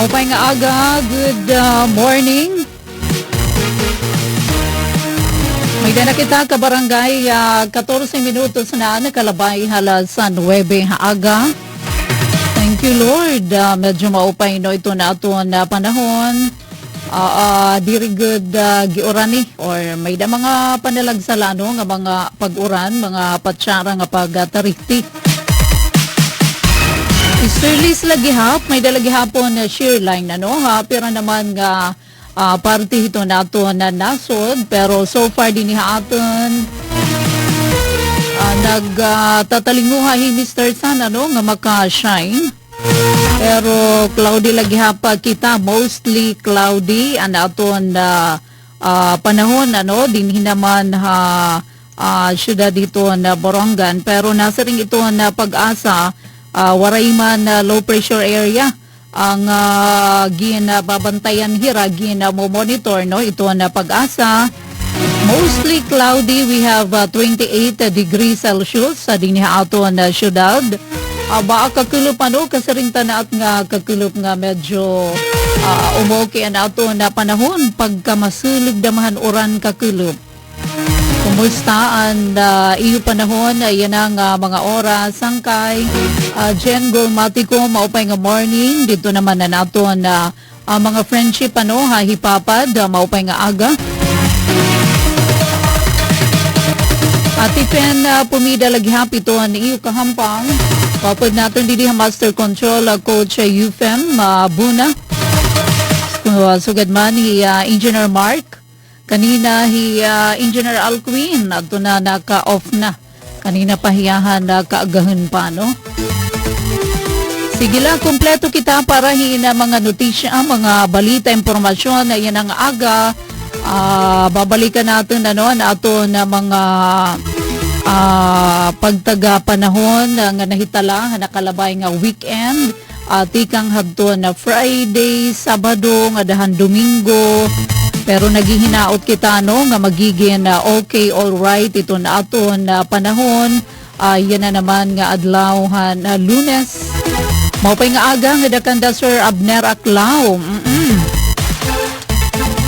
Maupay nga aga, good morning. May na kita ka barangay 14 minutos na nakalabay halas sa 9 aga. Thank you Lord. Medyo maupay no ito na ato na panahon. Diri good giurani or may da mga panalagsalano nga mga pag-uran, mga patsara nga pagtarikti. Isurlis lagi hap, may dalagi hapon na shear line pero naman nga parte ito na ito na nasod, pero so far din aton nagtatalinguha hi Mr. Sun nga maka-shine. Pero cloudy lagi hapa kita, mostly cloudy ang aton panahon din hinaman syudad dito na Borongan, pero nasa ring ito na pag-asa. Waray man low pressure area ang ginababantayan hira, ginamomonitor ito na pag-asa. Mostly cloudy, we have 28 degrees Celsius sa diniha ato na syudad. Baka kakulop kasi rin tanaat nga kakulop nga medyo umoke na ato na panahon pagka masulog damahan oran kakulop. Kumusta ang iyo panahon? Yan ang mga oras. Sangkay, Jen Golmatico, maupay nga morning. Dito naman na nato na mga friendship hipapad, maupay nga aga. Tipen pumida lagi hapito ni iyo kahampang. Papad natin didi master control coach UFEM Buna. Sugad man ni Engineer Mark. Kanina Engineer Alquin ato na naka-off na. Kanina pahiyahan na kaagahan pa Sige lang, kumpleto kita para hina mga notisya, mga balita, impormasyon na yan ang aga. Babalikan natin na ato na mga pagtaga panahon nga nahitala, nakalabay nga weekend. Tikang hadto na Friday, Sabado, nga dahan Domingo. Pero naghihinaot kita nga magiging okay, alright ito na aton panahon. Yan na naman nga adlawhan Lunes. Maupay nga aga nga dakanda Sir Abner Aclao.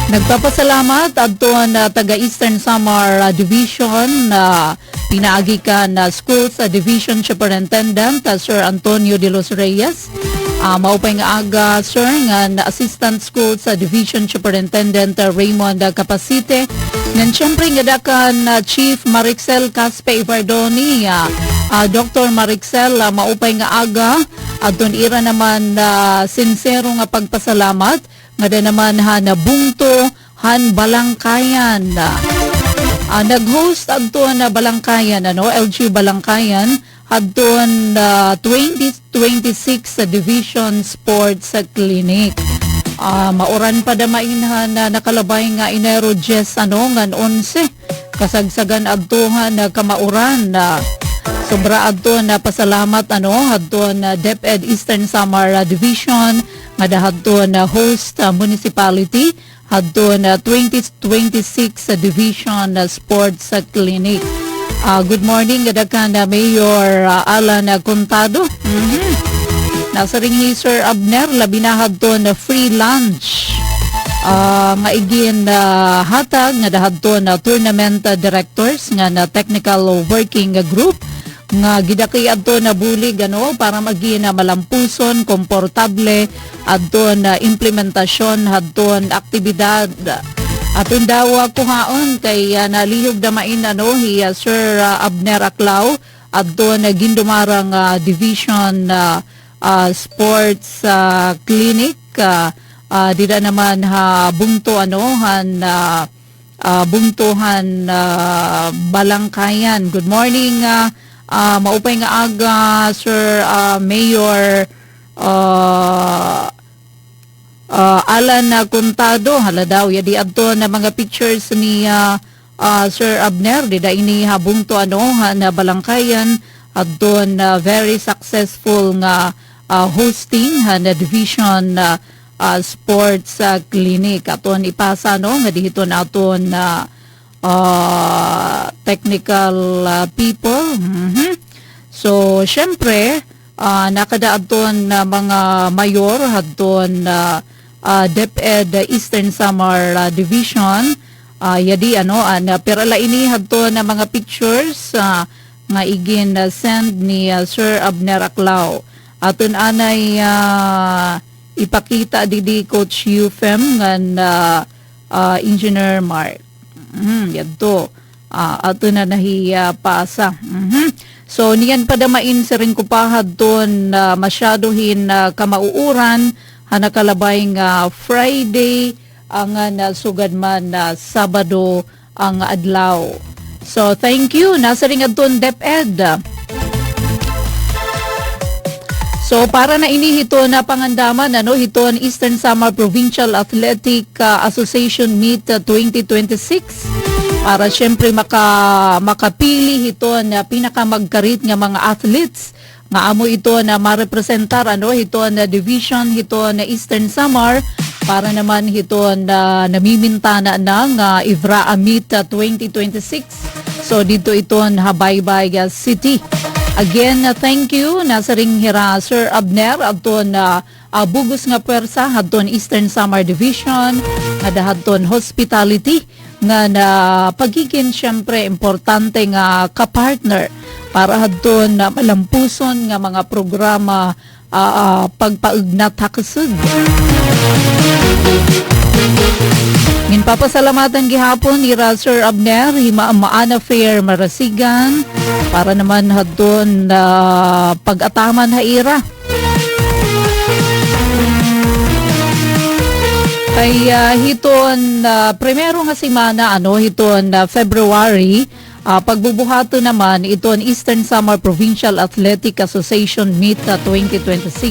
Nagpapasalamat aton taga Eastern Samar Division pinaagi ka na Schools Division Superintendent Sir Antonio de los Reyes. Maupay nga aga sir nga na Assistant Schools Division Superintendent Raymond Capacite. Ngan siyempre nga dakan Chief Marixel Caspe Ivardoni, Dr. Marixel, maupay nga aga. Adton ira naman sincero nga pagpasalamat nga da naman na Bungto han Balangkayan. Nag-host adto na Balangkayan LG Balangkayan adton 2026 Division Sports Clinic. Mauran pa damainhan na nakalabay nga Enero 10 ngan 11 kasagsagan adtohan na kamauran sobra adto na pasalamat adto na DepEd Eastern Samar Division nga dahadto na host municipality adto na 2026 Division Sports Clinic. Good morning, gadakan na Mayor Alan Contado. Nasa ring ni Sir Abner, labinahad to na free lunch. Nga igin hatag, nga dahad to na tournament directors, nga na technical working group, nga gidaki adto na bulig para maging malampuson, komportable, adto na implementasyon, adto na aktibidad. Atong dawa kuhaon kay nalihog damain Sir Abner Aclao adto na gindumarang division sports clinic dida naman bungto bungtohan Balangkayan. Good morning maupay nga aga Sir Mayor Alan Contado, hala daw yadi adto na mga pictures ni Sir Abner dida ini habung to na Balangkayan adto na very successful nga hosting na division sports clinic aton ipasa nga dihito na aton technical people. So syempre nakadaadton na mga mayor hadton DepEd Eastern Samar Division. Yadi pero laini hadton na mga pictures nga igin send ni Sir Abner Aclao. Aton anay ipakita didi Coach Ufem ngan Engineer Mark. Yadto. Ato na nahiya pasa. So niyan padamain sa rin kupahad ton masyadohin kamauuran hanakalabay nga Friday ang sugad man Sabado ang adlaw. So thank you. Nasa ring adton DepEd. So para na ini hito na pangandaman hiton Eastern Samar Provincial Athletic Association Meet 2026 para syempre makapili hiton na pinakamagkarit nga mga athletes nga amo ito na marepresentar hiton na division hiton na Eastern Samar para naman hiton na namimintana ng Ivraa Meet 2026. So dito iton Habaybay City. Again, thank you. Nasa ring hira Sir Abner adton bugos nga pwersa hadton Eastern Samar Division nga hadton hospitality nga na pagiging syempre importante nga kapartner para hadton malampuson nga mga programa pagpaugnat hakasud. Ginpapasalamatan gihapon ni Sir Abner Maana Fair Marasigan para naman hadton pag-ataman haira. Kay hiton primero nga semana hiton February pagbubuhato naman iton Eastern Samar Provincial Athletic Association Meet 2026.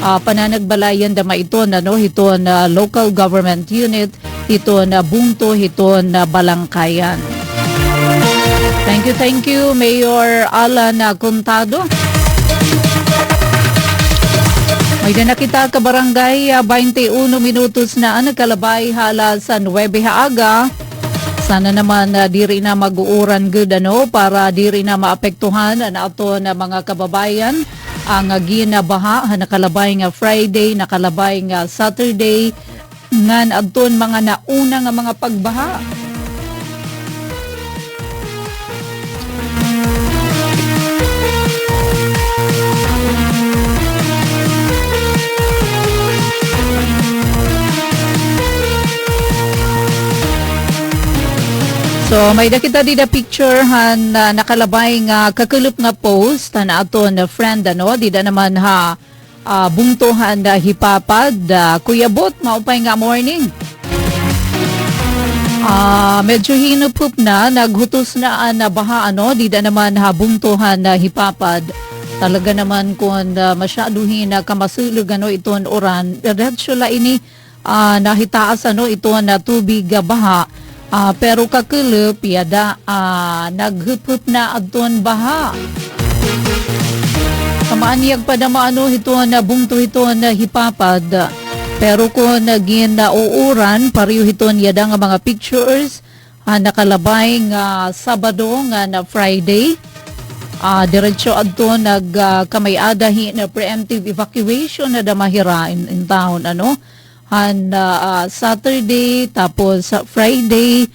Pananagbalayan dama iton hiton local government unit hiton Bungto hiton Balangkayan. Thank you Mayor Alan Contado. May na kita ka barangay 21 minutos na nagkalabay hala sa 9 haaga. Sana naman diri na mag-uuran good para diri na maapektuhan ato na mga kababayan ang ginabaha nakalabay nga Friday, nakalabay nga Saturday ngan adton mga nauna nga mga pagbaha. So may nakita di na picture han nakalabay nga kakulup nga post na ato na friend di na naman bungtuhan hipapad Kuya Bot maupay nga morning. Medyo hinupup na naghutos na baha di na naman bungtuhan hipapad. Talaga naman kung masyaduhin kamasulog iton oran diretso la ini nahitaas iton tubig baha. Pero kakulup yada naghupup na adton baha. Kamaaniyag pa na hiton bungto hiton hipapad. Pero kung naging uuran pareho hiton yada nga mga pictures nakalabay nga Sabado nga na Friday. Diretso adton nagkamayada na preemptive evacuation na damahira in town Saturday tapos Friday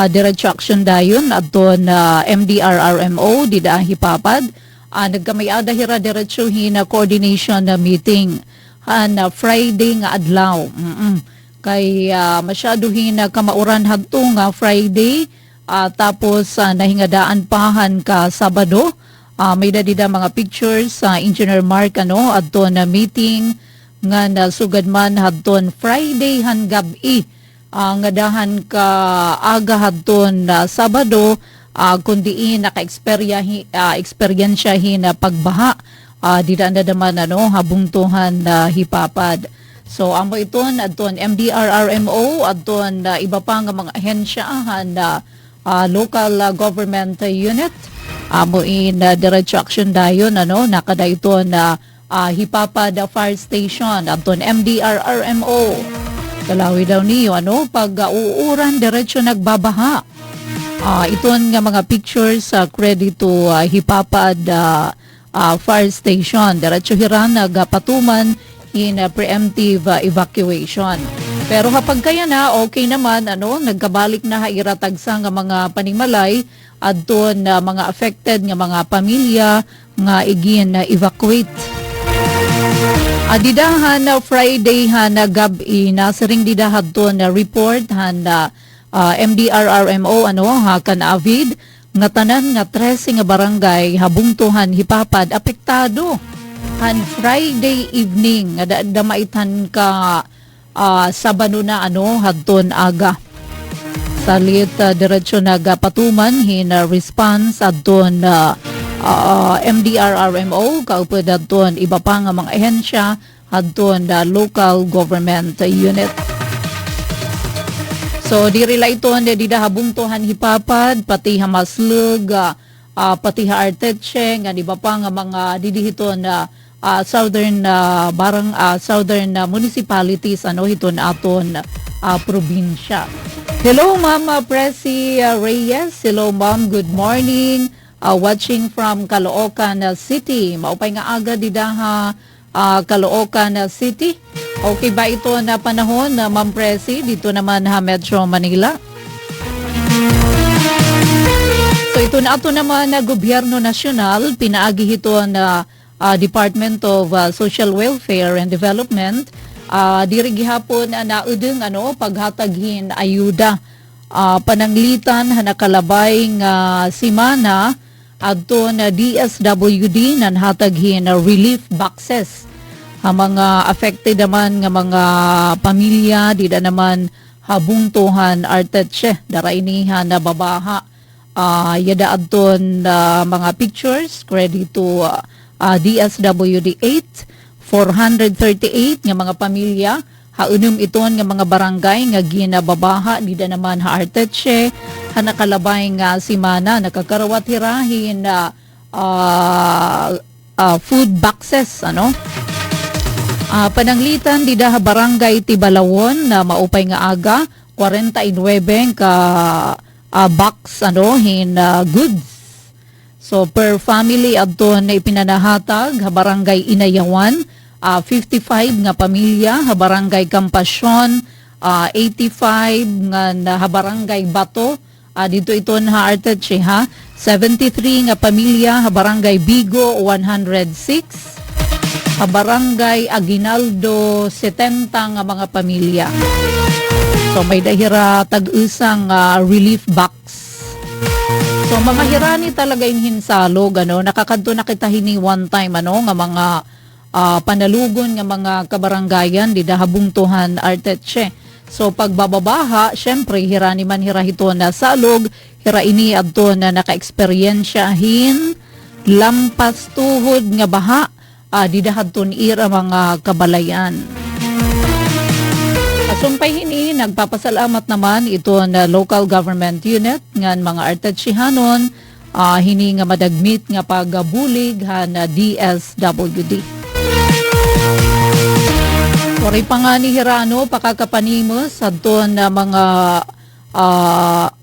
diretso action dayon adton MDRRMO di da hipapad nagkamayada hira diretso hina coordination meeting Friday nga adlaw kay masyado hina kamauran hadto nga Friday tapos nahingadaan pahan ka Sabado may dadida mga pictures sa Engineer Mark adton meeting nga nasugad man hadton Friday han gabi nga dahan ka aga hadton Sabado kundi naka-eksperyensya hina pagbaha di na naman habungtuhan hipapad. So amo iton adton MDRRMO adton iba pa nga mga ahensya local government unit amo in diretso action dayon nakada iton hipapad fire station adton MDRRMO kalawi daw niyo pag uuran diretso nagbabaha iton nga mga pictures credit to hipapad fire station. Diretso hiran nagpatuman in preemptive evacuation. Pero kapag kaya na, okay naman, nagkabalik na hairatagsa nga mga panimalay adton mga affected nga mga pamilya nga igin evacuate. Adidahan na Friday na gabi na siring didahad to na report na MDRRMO kan avid nga tanan nga 13 nga barangay habungtuhan hipapad apektado han Friday evening nga damaitan ka Sabado na hadton aga. Salit diretso nagpatuman hin response adton MDRRMO kaupod adton iba pa nga mga ehensya adton local government unit. So dirila ito di dahabungtuhan hipapad pati hamaslug pati haartetche nga iba pa nga mga didihiton southern southern municipalities hiton aton probinsya. Hello Ma'am Presi Reyes. Hello Ma'am, good morning. Watching from Caloocan City. Maupay nga aga didaha Caloocan City. Okay ba ito na panahon na Ma'am Presi dito naman Metro Manila? So ito na ato naman na gobyerno nasyonal pinaagi ito na Department of Social Welfare and Development diri gihapon na udeng paghataghin ayuda pananglitan nakalabay nga simana adto na DSWD nanhataghin relief boxes ang mga affected naman nga mga pamilya di da naman habungtuhan artetche darainihan na babaha yada adton mga pictures credit to DSWD 438 nga mga pamilya haunum iton nga mga barangay nga ginababaha di da naman haartetche nakalabay nga simana nakakarawat hirahin na food boxes pananglitan di da barangay Tibalawon na maupay nga aga 49 ka box hin goods. So per family adton na ipinanahatag barangay Inayawan 55 nga pamilya barangay Kampasyon 85 nga barangay Bato dito iton haartetche 73 nga pamilya barangay Bigo 106 barangay Aguinaldo 70 nga mga pamilya. So may dahira tag-usang relief box. So mga hirani talaga hinsalo nakakadto na kita hini one time nga mga panalugon nga mga kabaranggayan di dahabungtuhan artetche. So pagbababaha syempre hirani man hirahito na salog hira ini adto na naka-eksperyensyahin lampas tuhod nga baha di dahadton ira mga kabalayan. Sumpay hini, nagpapasalamat naman ito na local government unit nga mga artetchihanon hini nga madagmit nga pagabulig na DSWD. Wari pa nga ni Hirano pakakapanimos adton na mga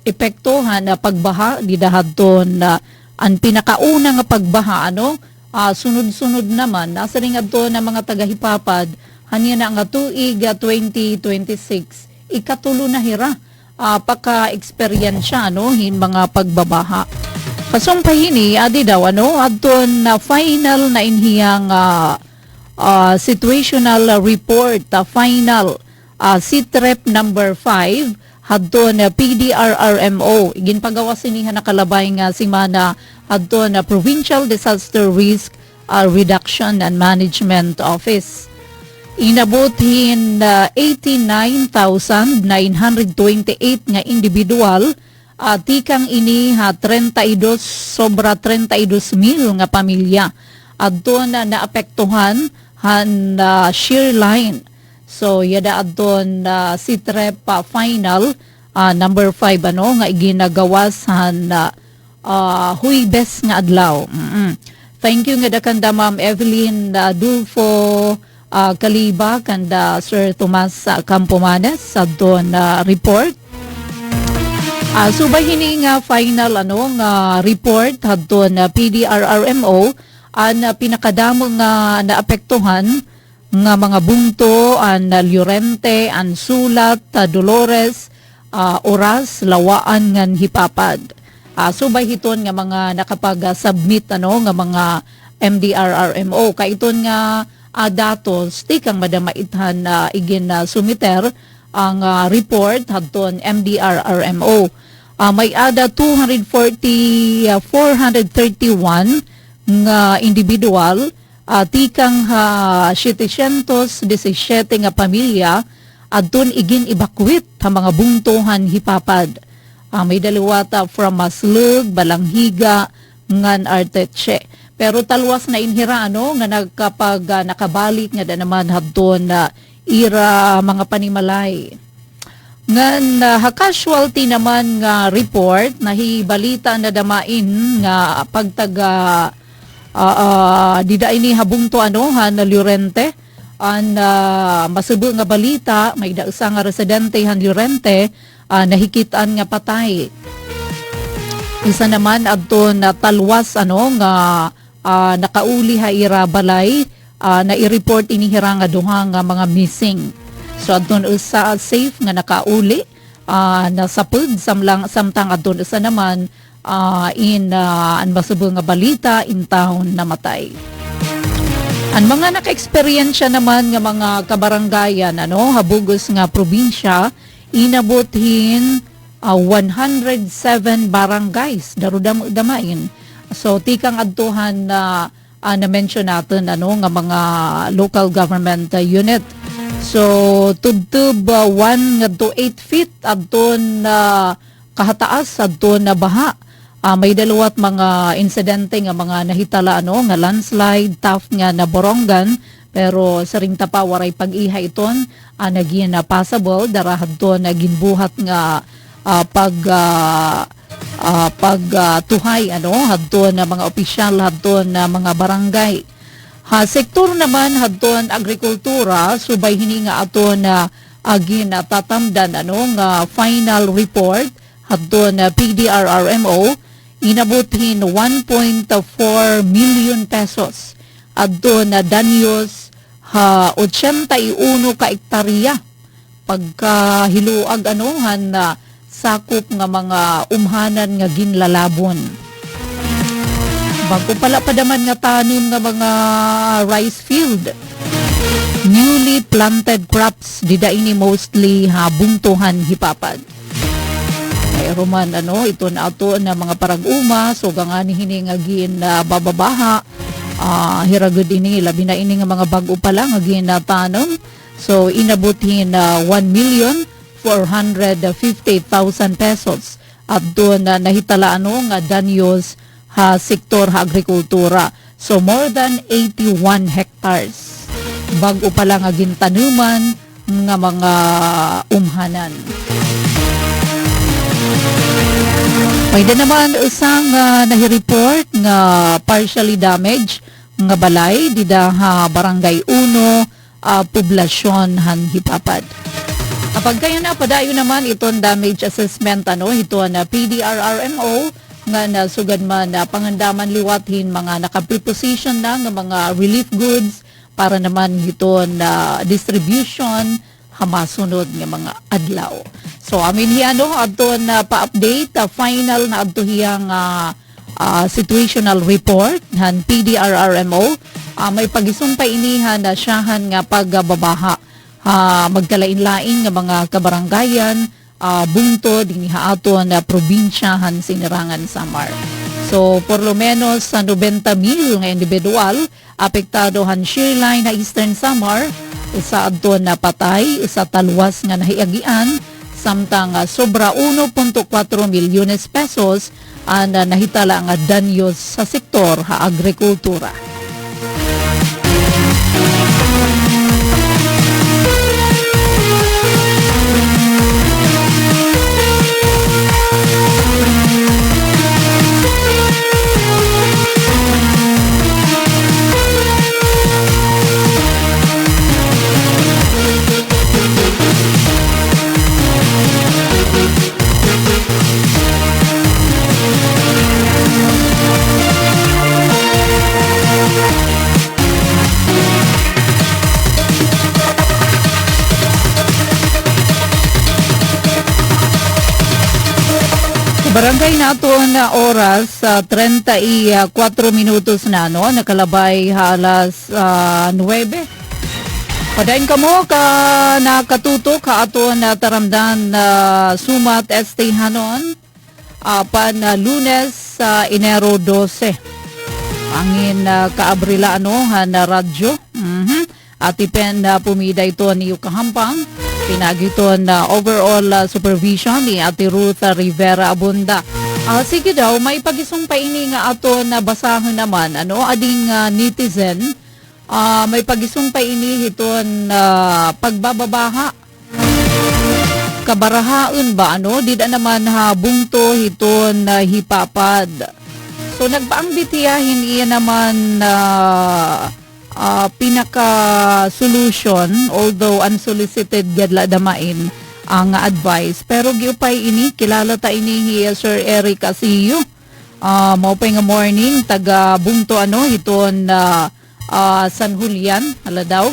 epektohan na pagbaha di dahadton na ang pinakauna nga pagbaha sunod-sunod naman nasa ring adto na mga tagahipapad hanya na nga tuig 2026 ikatulo na hira paka-eksperyensya hin mga pagbabaha. Kasumpay hini adi daw adton na final na inhiyang situational report final CTREP number 5 hadton na PDRRMO ginpagawa sinihan nakalabay nga simana hadton na Provincial Disaster Risk Reduction and Management Office. Inabutin 89,928 nga individual tikang ini 32 sobra 32,000 nga pamilya adto na naapektuhan han shear line. So yada adton CTREP final number 5 nga ginagawas han Huwebes nga adlaw. Thank you nga dakanda Ma'am Evelyn Dulfo Kaliba kanda Sir Tomas Campomanes sa doon report. Subay hini nga final nga report hadton PDRRMO ang pinakadamo nga naapektuhan nga mga bungto ang Llorente, ang Sulat, Dolores, Oras, Lawaan ngan Hipapad. Subay hiton nga mga nakapag-submit nga mga MDRRMO kay iton nga datos ti kang madamaithan igin sumiter ang report hadton MDRRMO. May ada 431 nga individual tikang 717 nga pamilya adton igin evacuate ha mga bungtuhan Hipapad. May daliwata from Maslug, Balanghiga, ngan Arteche. Pero talwas na inhira nga nagkapag nakabalik nga da naman hadton ira mga panimalay. Ngan casualty naman nga report nahibalita na damain nga pagtaga dida ini habungto han Llorente an masubo nga balita may dausa nga residente han Llorente nahikitaan nga patay. Isa naman adto na talwas nga nakauli ha ira balay na i-report inihira nga duha nga mga missing. So adton usa safe nga nakauli nasapud samtang adton usa naman an masubo nga balita in town namatay. Ang mga naka-eksperyensya naman nga mga kabaranggayan habugos nga probinsya inabothin 107 barangays darudamain. So tikang adtuhan na na-mention natin nga mga local government unit. So tubtub 1 to 8 feet adton kahataas adton na baha. May dalawat mga insidente nga mga nahitala nga landslide, tough nga na borongan, pero sa ring tapa waray pag-iha iton naging possible darahadton ginbuhat nga pagtuhay hadton na mga opisyal hadton na mga barangay. Sektor naman hadton agrikultura subay hini nga aton agin tatamdan nga final report hadton PDRRMO inabothin 1.4 million pesos adton danyos 81 ka ektarya pagkahiluag han sakop nga mga umhanan nga ginlalabon. Bago pala padaman nga tanim nga mga rice field. Newly planted crops dida ini mostly bungtuhan Hipapad. Mayro man ito na ato na mga parag-uma so gangani hini nga gin bababaha hiragud ini labi na ini nga mga bag-o pa lang nga ginatanom. So inabutin 1,450,000 pesos at doon nahitala nga danyos sektor agrikultura. So more than 81 hectares. Bag-o pa lang nga gintanuman nga mga umhanan. May na naman isang nahi-report nga partially damaged nga balay dida barangay 1 poblasyon han Hipapad. Kapag kayo na padayo naman iton damage assessment ito na PDRRMO nga nasugad man pangandaman liwathin mga naka-preposition na nga mga relief goods para naman ito na distribution hamasunod nga mga adlaw. So amin adto na pa-update final na adto hiyang situational report han PDRRMO. May pagisumpay inihan na siyahan nga pagbabaha. Magkalain-lain nga mga kabaranggayan, bungtod, inihaato na probinsyahan sinirangan Samar. So, por lo menos sa 90,000 nga individual, apektado han Shearline na Eastern Samar, isa adto na patay, isa talwas nga nahiagian, samtang sobra 1.4 milyones pesos ang nahitala nga danyos sa sektor agrikultura. Barangay nato na oras 34 minutos na no, nakalabay halas 9. Padayon kamo ka nakatutok ka ato na taramdan na sumat estahanon pan Lunes sa Enero 12. Angin kaabrila ano na radyo. At ipen pumida ito ni Yukahampang. Pinagiton na overall supervision ni Ate Ruth Rivera Abunda. Sige daw, may pagisong pa ini nga ato na basahan naman, ano, ading netizen, may pagisong pa ini hiton pagbababaha. Kabarahaon ba, ano, dida naman bungto hiton hipapad. So, nagpaangbitiyahin iya naman pinaka-solution, although unsolicited gadla damain ang advice. Pero giupay ini, kilala ta ini Sir Eric Asiyo. Maupay nga morning, taga bungto ano, hiton San Julian, hala daw.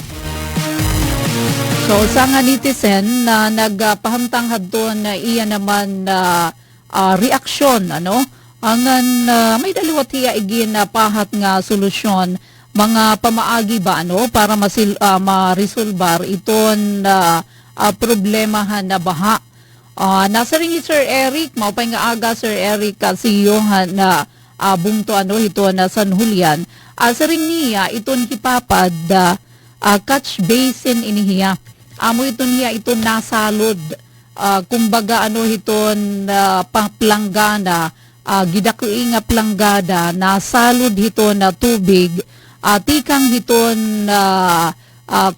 So, sa nga netizen na nagpahamtang hadton na iya naman reaksyon, ano, angan may daliwat hiya igin pahat nga solusyon mga pamaagi ba ano para ma-resolbar iton problemahan na baha. Nasa rin ni Sir Eric, maupay nga aga Sir Eric CEO na bungto ano ito na San Julian. Sa rin niya iton hipapad catch basin inihiya. Amo iton niya iton nasalod. Kumbaga ano iton planggana gidakui nga planggada nasalod ito na tubig. Tikang hiton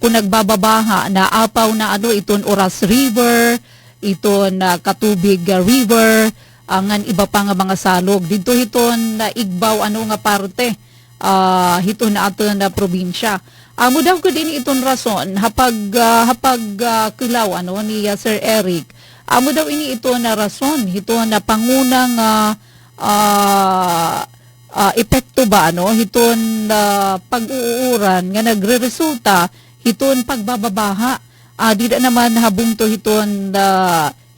kung nagbababaha na apaw na ano iton Oras River, iton Katubig River, angan iba pa nga mga salog. Dito hiton Igbaw ano nga parte, hiton na ato na probinsya. Amo daw ko din iton rason hapag kilaw ano ni Sir Eric. Amo daw ini ito na rason, hiton na pangunang epekto ba ano hiton pag-uuran nga nagreresulta hiton pagbababaha dida naman habungto hiton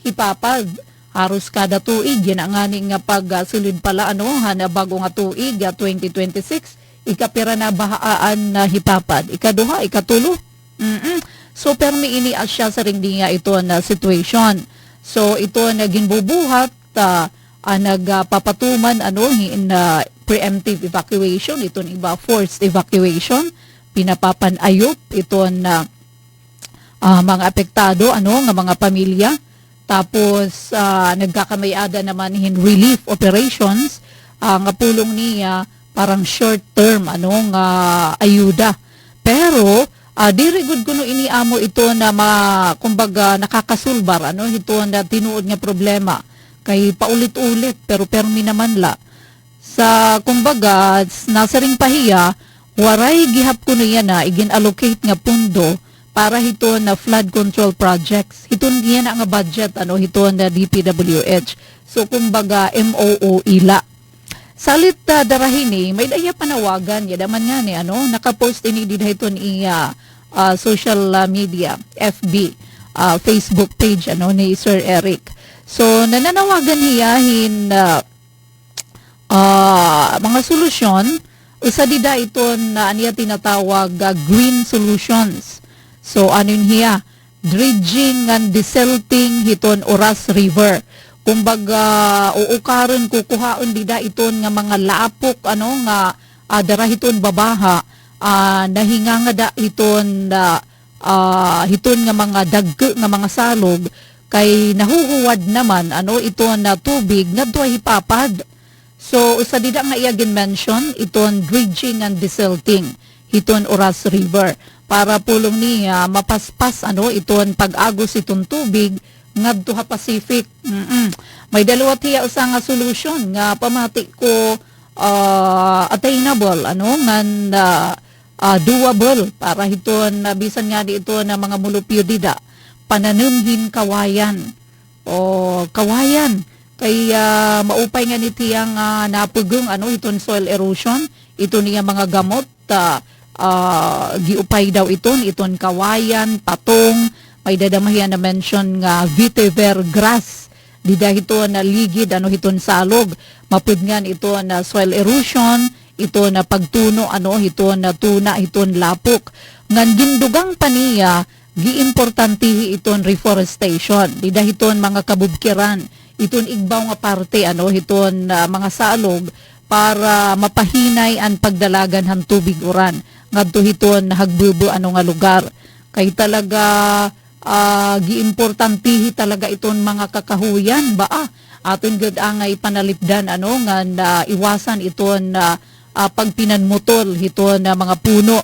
hipapad haros kada tuig yan ang aning nga pagsulid pala ano na bago nga tuig 2026 ikapira na bahaan na hipapad ikaduha ikatulo so permi ini asya sa ring nga ito na situation so ito naging bubuhat nagpapatuman ano in preemptive evacuation, iton iba forced evacuation, pinapapanayop iton mga apektado ano nga mga pamilya. Tapos nagkakamayada naman in relief operations nga pulong niya parang short term ano nga ayuda. Pero diri gud kuno iniamo ito na kumbaga nakakasulbar ano ito na tinuod nga problema kay paulit-ulit pero permi naman la. Sa kumbaga, nasa ring pahiya, waray gihap ko na yan na igin-allocate nga pundo para hito na flood control projects. Hiton yan nga budget, ano, hito na DPWH. So, kumbaga, MOO ila. Salit darahini, may daya panawagan, yadaman nga ni, ano, nakapost ini din hiton social media, FB, Facebook page, ano, ni Sir Eric. So, nananawagan hiyahin mga solusyon, isa dida ito na aniya tinatawag green solutions. So, ano yun hiya? Dredging and desilting hiton Oras River. Kumbaga, uukaron kukuhaon dida ito nga mga lapok, ano nga, dara hiton babaha, nahinga nga da hiton nga mga dagko nga mga salog, kay nahuhuwad naman, ano, ito na tubig nga doa hipapad. So, usa dida nga iya mention iton dredging and desilting iton Oras River para pulong niya mapaspas ano iton pag-agos iton tubig ngadto ha Pacific. May dalawa tiya usa nga solution nga pamati ko attainable ano ngan doable para hiton bisan nga di ito na mga mulupyo dida pananumhin kawayan o kawayan kay maupay nga ni tiyang napugong ano iton soil erosion ito niya mga gamot giupay daw iton kawayan patong may dadamahian na mention nga vetiver grass dida hiton na ligid ano hiton salog, mapudngan ito na soil erosion, ito na pagtuno ano hiton na tuna hiton lapok. Ngan gindugang paniya giimportantihi iton reforestation, dida hiton mga kabubkiran, iton igbaw nga parte ano hiton mga salog para mapahinay ang pagdalagan han tubig uran ngadto hiton hagbubo ano nga lugar. Kay talaga giimportantihi talaga iton mga kakahuyan ba aton gud angay panalipdan ano nga iwasan iton pagpinanmutol hiton mga puno.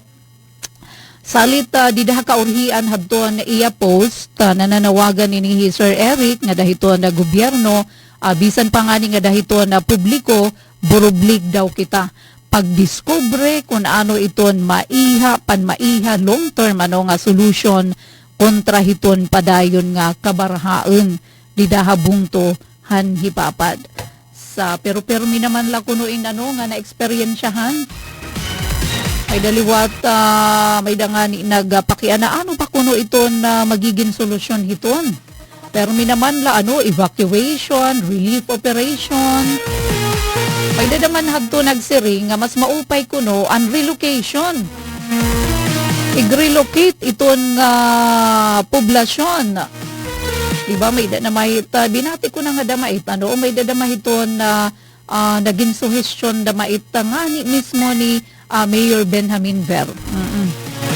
Salit didaha kaurhian hadton iya post nananawagan ni Sir Eric nga dahiton na gobyerno bisan pa nga ni nga dahiton na publiko burublig daw kita pagdiskubre kung ano iton maiha long term ano nga solution kontra hiton padayon nga kabarhaen didaha bungto han hipapad sa pero mi naman la kunuin ano nga na eksperyensyahan. Ay daliwat may dangani nagpakiana ano pa kuno iton magiging solusyon hiton. Pero minaman la ano evacuation, relief operation. May dadaman hadto nagsiring nga mas maupay kuno ang relocation. I-relocate iton poblasyon. Diba may dadamahit binati ko na nga damait ano may dadamahit iton naging suhestyon damait nga ni mismo ni Mayor Benjamin Ver.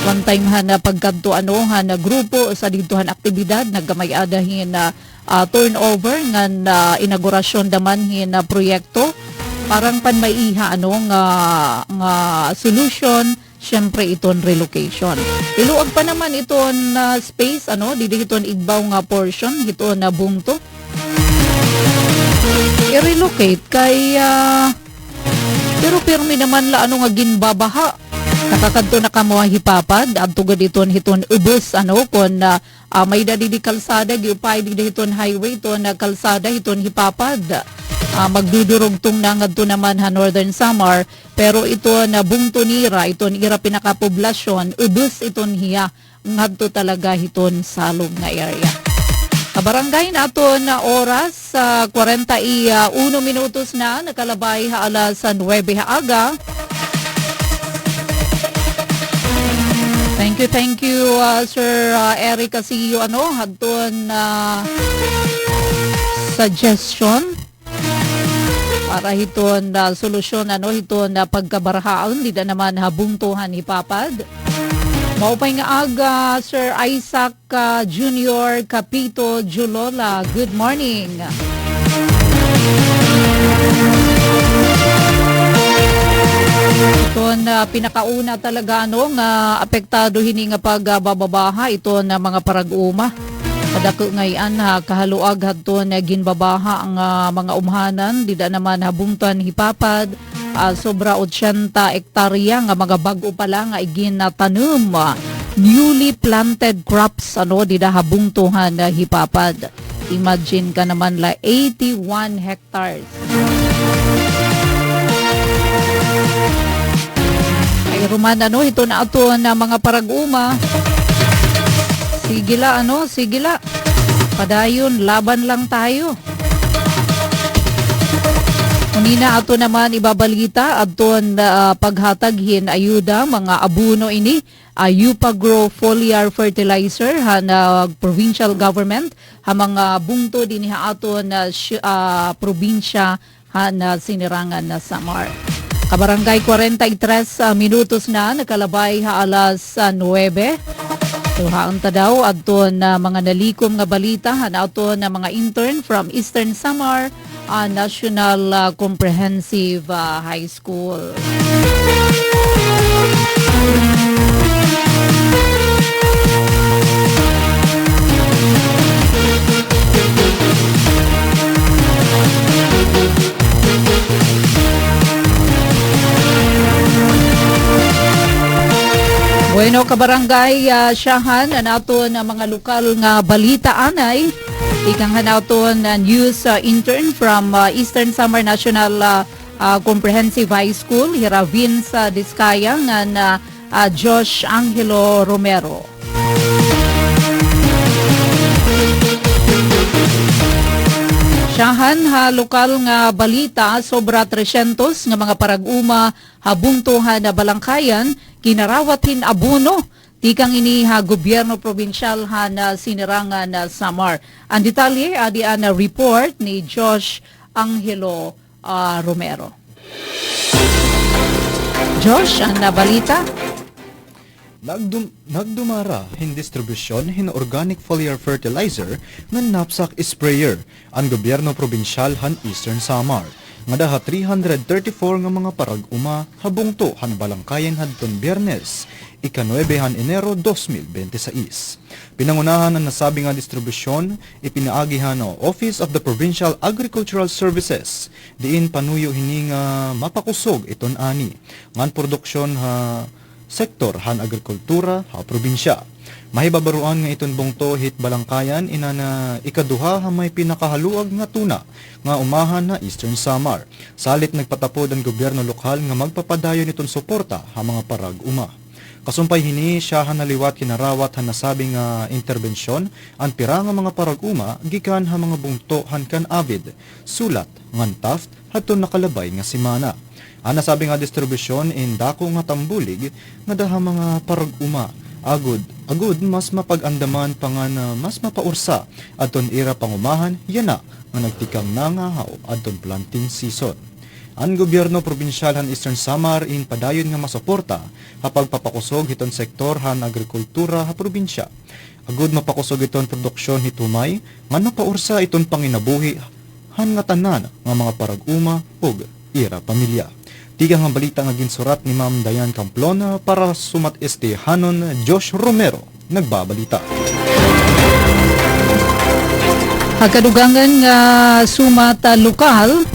One time na pagkanto ano na grupo sa ditohan aktibidad naggamay-adahin na turnover nga inaugurasyon daman hin na proyekto parang panmaiha ano nga solution syempre iton relocation. Iluag pa naman iton space ano didi iton igbaw nga portion iton na bungto. I-relocate kay pero pirmi naman la ano nga ginbabaha. Nakakadto na kamo hipapad adto gud iton hiton ubos ano kon may dadi di kalsada giupay di hiton highway ton na kalsada hiton hipapad. Magdudurugtong na ngadto naman ha Northern Samar pero ito na bungto nira iton ira pinakapoblasyon ubos iton hiya ngadto talaga hiton salog nga area. Barangay nato na oras 41 minutos na nakalabay ha alas 9 haaga. Thank you Sir Eric Casio ano hadton suggestion para hiton solusyon ano hiton pagkabarhaon di naman habungtuhan hipapad. Maupay nga aga, Sir Isaac Junior Capito Julola. Good morning. Ito na pinakauna talaga no nga apektado hini nga pagbababaha ito na mga parag-uma. Padako ngayon kahaluag hadto na ginbabaha ang mga umhanan dida naman habungtan hipapad. Sobra 80 hektarya nga mga bag-o pa lang nga iginatanom newly planted crops ano dida habungtuhan na hipapad. Imagine ka naman la 81 hectares. Ay ruman ano ito na ato na mga parag-uma. Sige la. Padayon laban lang tayo. Unina ato naman ibabalita aton paghataghin ayuda mga abuno ini Upagro foliar fertilizer na provincial government ha mga bungto din ha aton probinsya na sinirangan na Samar. Kabarangay 43 minutos na nakalabay ha alas 9. Tuhaan ta daw aton mga nalikom nga balita na aton mga intern from Eastern Samar National Comprehensive High School. Bueno, kabarangay, siyahan nato na mga lokal nga balita anay. Ikang hanaton news intern from Eastern Samar National Comprehensive High School, Hiravin sa Diskaya nga Josh Angelo Romero. Siyahan ha lokal nga balita sobra 300 nga mga parag-uma habungtuhan na balangkayan kinarawatin abono tikang ini ha gobyerno probinsyal ha na sinirangan na Samar. Ang detalye adi na report ni Josh Angelo Romero. Josh, ang nabalita? Nagdumara hin distribusyon hin organic foliar fertilizer ng knapsack sprayer ang gobyerno probinsyal han Eastern Samar. Nga daha 334 nga mga parag-uma habungto han balangkayan hadton Biyernes, ika-9 han Enero 2026. Pinangunahan ang nasabi nga distribusyon, ipinaagihan ang Office of the Provincial Agricultural Services, diin panuyo hini nga mapakusog iton ani, ngan produksyon ha sektor han agrikultura ha probinsya. Mahibabaruan nga iton bungto hit balangkayan ina na ikaduha ha may pinakahaluag nga tuna nga umahan na Eastern Samar. Salit nagpatapod ang gobyerno lokal nga magpapadayon iton suporta ha mga parag-uma. Kasumpay hini siya han naliwat kinarawat han nasabing nga interbensyon ang pira nga mga parag-uma gikan ha mga bungto han kan avid, sulat, ngan taft hadton nakalabay nga simana. Ang nasabi nga distribusyon in dako nga tambulig nga daha mga parag-uma agud mas mapag-andaman pa nga na mas mapaursa adton ira pangumahan yana nga nagtikang nangahaw adton planting season. Ang gobyerno probinsyal han Eastern Samar in padayon nga masuporta kapag papakusog hiton sektor han agrikultura ha probinsya. Agud mapakusog iton produksyon hitumay nga napaursa iton panginabuhi han nga tanan nga mga parag-uma ug ira pamilya. Tigang ang balita nga ginsurat ni Ma'am Dayan Camplona para sumat Hanon Josh Romero nagbabalita. Hagkadugangan nga sumat lokal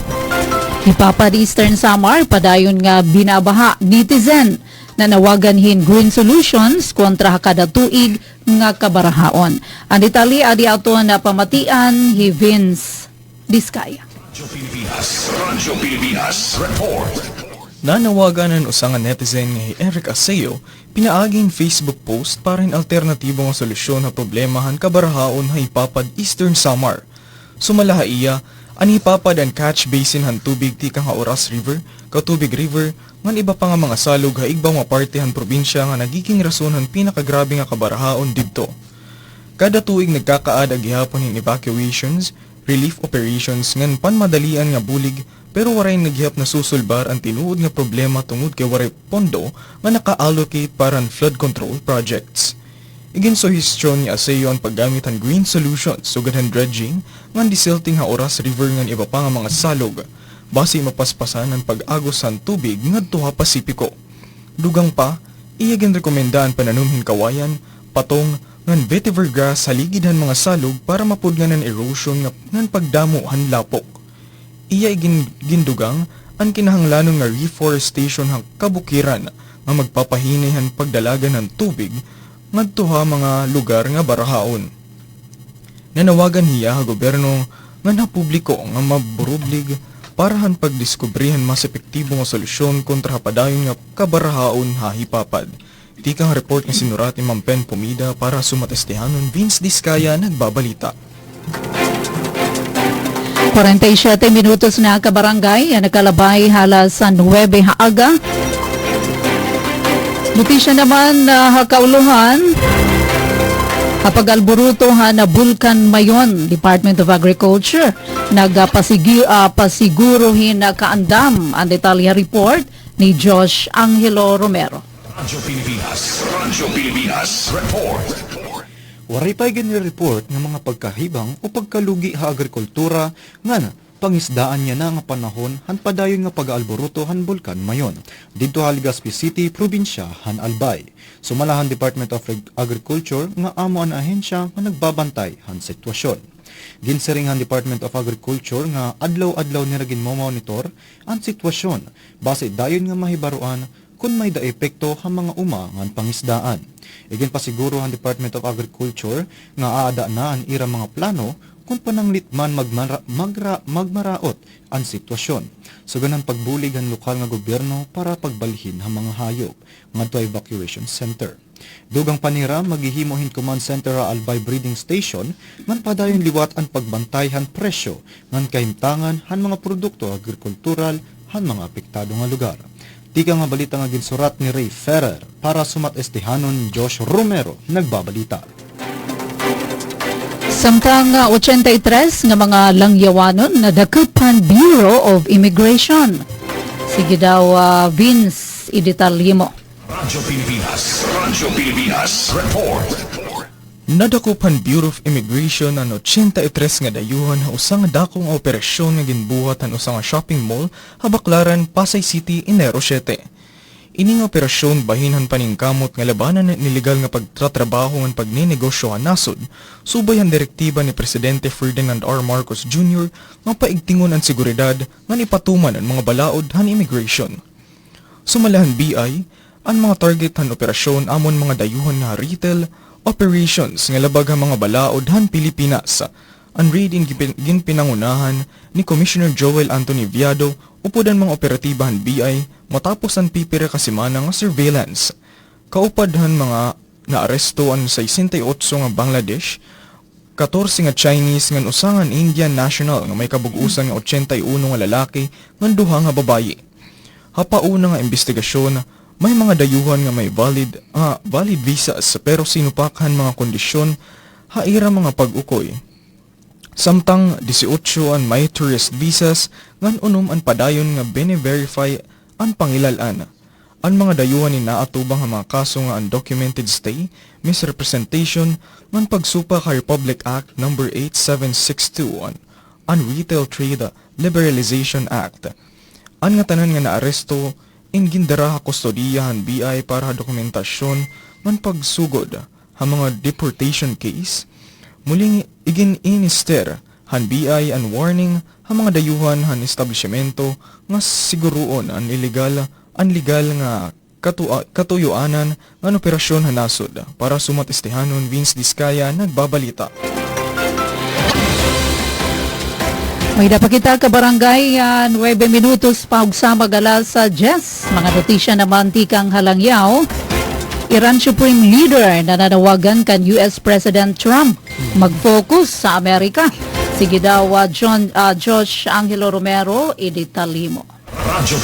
ipapad Eastern Samar padayon nga binabaha netizen na nawagan hin Green Solutions kontra kada tuig nga kabarahaon. Ang detalye adi ato na pamatian hi Vince Diskaya. Radyo Pilipinas report. Nanawagan ang usang netizen nga Eric Aseo pinaaging Facebook post para hin alternatibo nga solusyon na problemahan kabarahaon ha ipapad Eastern Samar. Sumalaha iya, ang ipapad ang catch basin han tubig ti kang Oras River, Katubig River, ngan iba pa nga mga salog ha igbaw nga parte han probinsya nga nagiging rason han pinakagrabe nga kabarahaon didto. Kada tuig nagkakaad ang gihapon hin evacuations, relief operations ngan panmadalian nga bulig pero waray naghihap na susulbar ang tinuod nga problema tungod kay waray pondo nga naka-allocate para ang flood control projects. Iginsuhestyon ni Aseo ang paggamit ang Green Solutions sugad ang dredging ngan disilting ha Oras River ngan iba pa nga mga salog base mapaspasan ang pag-agos ang tubig ngadto ha Pasipiko. Dugang pa, iyagin rekomendaan pananumhin kawayan, patong ngan vetiver grass sa ligid han mga salog para mapudngan ang erosion ngan pagdamo han lapok. Iya gindugang ang kinahanglanon nga reforestation hang kabukiran nga magpapahinay han pagdalagan ng tubig ngadto ha mga lugar nga barahaon. Nanawagan hiya ha gobyerno nga napubliko nga maburublig para han pagdiskubrihan mas epektibo nga solusyon kontra padayon nga kabarahaon ha hipapad. Tikang report nga sinurat ni Ma'am Pen Pumida para sumatestihanon Vince Diskaya nagbabalita. 47 minutos na kabarangay ang nakalabay halas sa 9 haaga. Notisya naman na hakauluhan kapag alburuto na Bulkan Mayon, Department of Agriculture, nagpasiguruhin na kaandam ang detalye report ni Josh Angelo Romero. Radyo Pilipinas report. Waray pa'y report ng mga pagkahibang o pagkalugi ha agrikultura nga na pangisdaan niya na nga panahon han padayon nga pag-aalboruto han Bulkan Mayon dito ha Legazpi City, probinsya han Albay. Sumalahan Department of Agriculture nga amo ang ahensya nga nagbabantay han sitwasyon. Ginsiring han Department of Agriculture nga adlaw-adlaw nila ginmomonitor ang sitwasyon base dayon nga mahibaruan kung may daepekto ang mga umangan pangisdaan. Igin pa siguro ang Department of Agriculture nga aada na ang ira mga plano kung pananglitman magmaraot ang sitwasyon. So ganang pagbulig ang lokal nga gobyerno para pagbalhin ang mga hayop ngadto evacuation center. Dugang panira maghihimuhin command center sa Albay Breeding Station ngan padayon liwat ang pagbantayhan presyo ngan kahimtangan han mga produkto agrikultural han mga apektado nga lugar. Tika nga balita nga ginsurat ni Ray Ferrer para sumat estihanon Josh Romero nagbabalita. Samtang 83 nga mga langyawanon na dakupan Bureau of Immigration. Sige daw Vince Iditalimo. Radyo Pilipinas, report. Nadakupan Bureau of Immigration ang 83 nga dayuhan ha usang dakong operasyon nga ginbuhat ang usang shopping mall ha Baclaran, Pasay City, Enero 7. Ining operasyon bahinhan paningkamot nga labanan ng illegal nga pagtatrabaho ng pagninegosyo ha nasod, subay ang direktiba ni Presidente Ferdinand R. Marcos Jr. nga paigtingon ang seguridad nga ipatuman ang mga balaod han immigration. Sumalahan BI, ang mga target han operasyon amon mga dayuhan nga retail operations nga labag ang mga balaod han Pilipinas. Ang raid ginpinangunahan ni Commissioner Joel Anthony Viado upod ang mga operatibahan BI matapos ang pipira kasimana nga surveillance. Kaupad han mga naaresto ang 68 nga Bangladesh, 14 nga Chinese ngan usangan Indian national nga may kabug-usan nga 81 nga lalaki ngan duha nga babayi. Hapauna nga investigasyon, may mga dayuhan nga may valid visas pero sinupakhan mga kondisyon haira mga pag-ukoy. Samtang 18 an may tourist visas ngan unom an padayon nga bene-verify ang pangilalan. Ang mga dayuhan ni naatubang ang mga kaso nga undocumented stay, misrepresentation, ngan pagsupa ka Republic Act No. 8762 ang Retail Trade Liberalization Act. Ang nga tanan nga naaresto in gindara ha kustodiyahan BI para dokumentasyon ngan pagsugod ha mga deportation case. Muling igin-inister han BI an warning ha mga dayuhan han establishmento nga siguruon ang legal nga katuyuanan ng operasyon ha nasod. Para sumatestihanon Vince Diskaya nagbabalita. May dapat kita ka barangay 9 minutos pa ugsama gala sa Jess. Mga notisya naman tikang halangyaw. Iran Supreme Leader na nanawagan kan US President Trump mag-focus sa Amerika. Sige daw Josh Angelo Romero, Iditalimo. Radyo